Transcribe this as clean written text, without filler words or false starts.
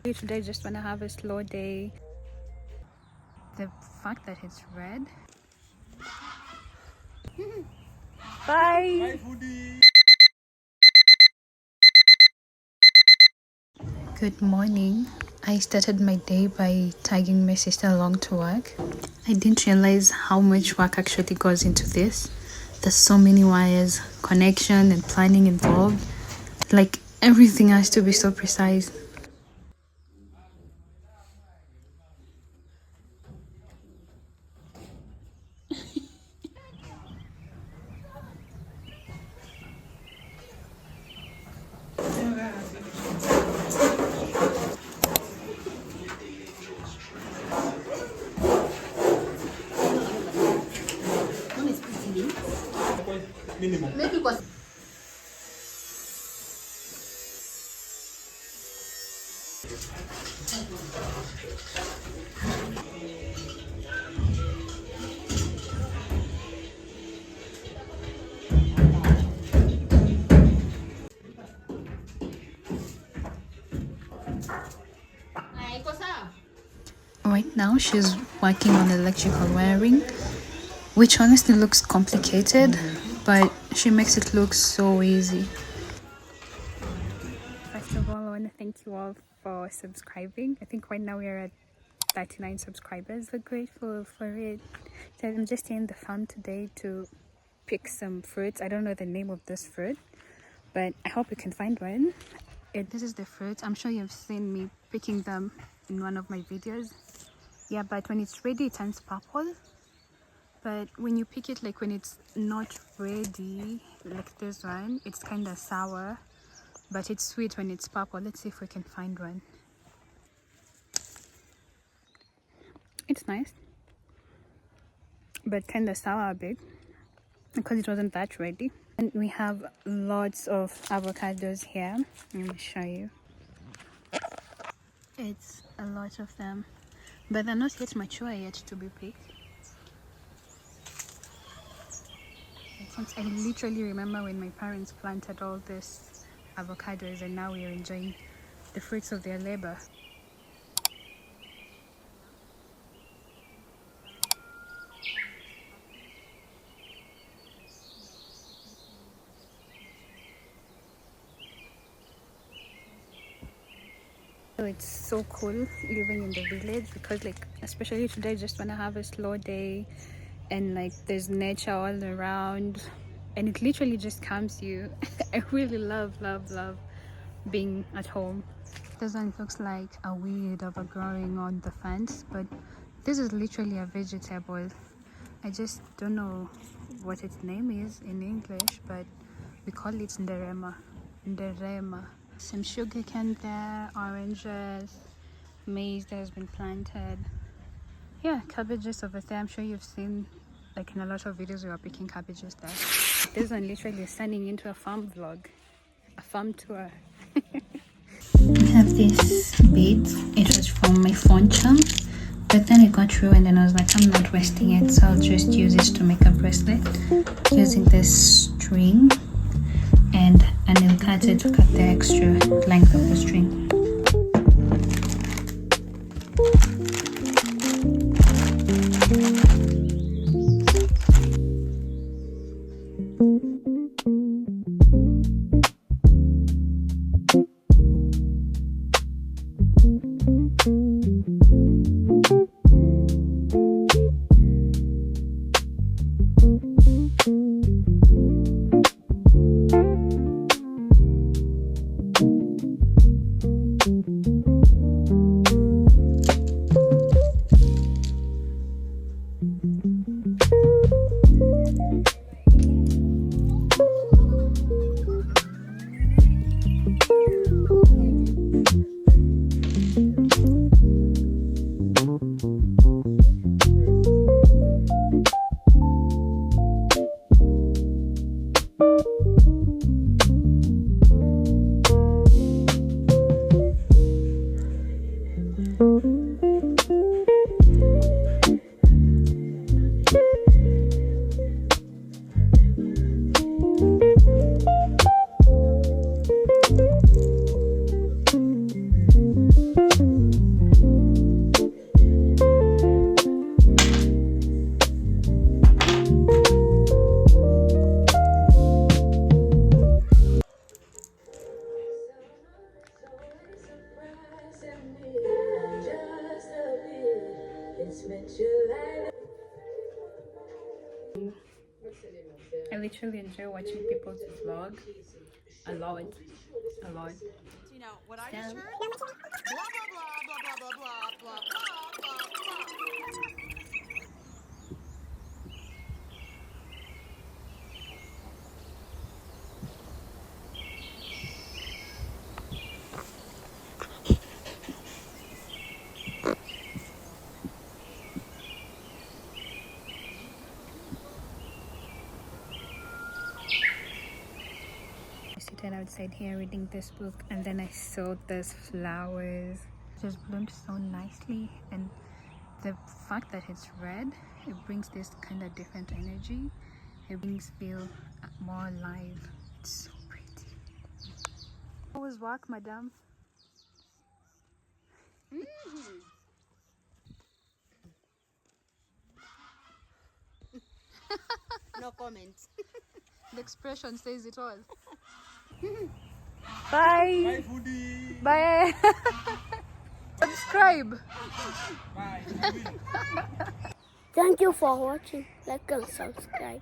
especially today I just want to have a slow day. The fact that it's red. Bye. Good morning. I started my day by tagging my sister along to work. I didn't realize how much work actually goes into this. There's so many wires, connection and planning involved. Like everything has to be so precise. Right now she's working on electrical wiring, which honestly looks complicated, but she makes it look so easy. First of all, I want to thank you all for subscribing. I think right now we are at 39 subscribers. We're grateful for it. So I'm just in the farm today to pick some fruits. I don't know the name of this fruit, but I hope you can find one. This is the fruit. I'm sure you've seen me picking them in one of my videos. Yeah, but when it's ready it turns purple. But when you pick it, like when it's not ready, like this one, it's kind of sour, but it's sweet when it's purple. Let's see if we can find one. It's nice, but kind of sour a bit because it wasn't that ready. And we have lots of avocados here. Let me show you. It's a lot of them, but they're not yet mature yet to be picked. I literally remember when my parents planted all these avocados and now we are enjoying the fruits of their labor. So it's so cool living in the village because, like, especially today I just want to have a slow day and like there's nature all around and it literally just calms you. I really love being at home. This one looks like a weed overgrowing on the fence, but this is literally a vegetable. I just don't know what its name is in English, but we call it nderema. Some sugar cane there, oranges, maize that has been planted. Yeah, cabbages over there. I'm sure you've seen, like in a lot of videos, we are picking cabbages there. This one literally is turning into a farm vlog, a farm tour. We have this bead. It was from my phone charm, but then it got ruined and I was like, I'm not wasting it, so I'll just use it to make a bracelet using this string and a nail cutter to cut the extra length of the string. I literally enjoy watching people to vlog a lot. You know what I Yeah. just heard? Blah blah blah blah blah blah blah blah blah blah. I sitting outside here reading this book, and then I saw these flowers just bloomed so nicely, and the fact that it's red, it brings this kind of different energy. It brings feel more alive. It's so pretty. How was work, madam? No comments. The expression says it all. Bye. Bye, foodie. Bye. Subscribe. Bye. Thank you for watching. Like and subscribe.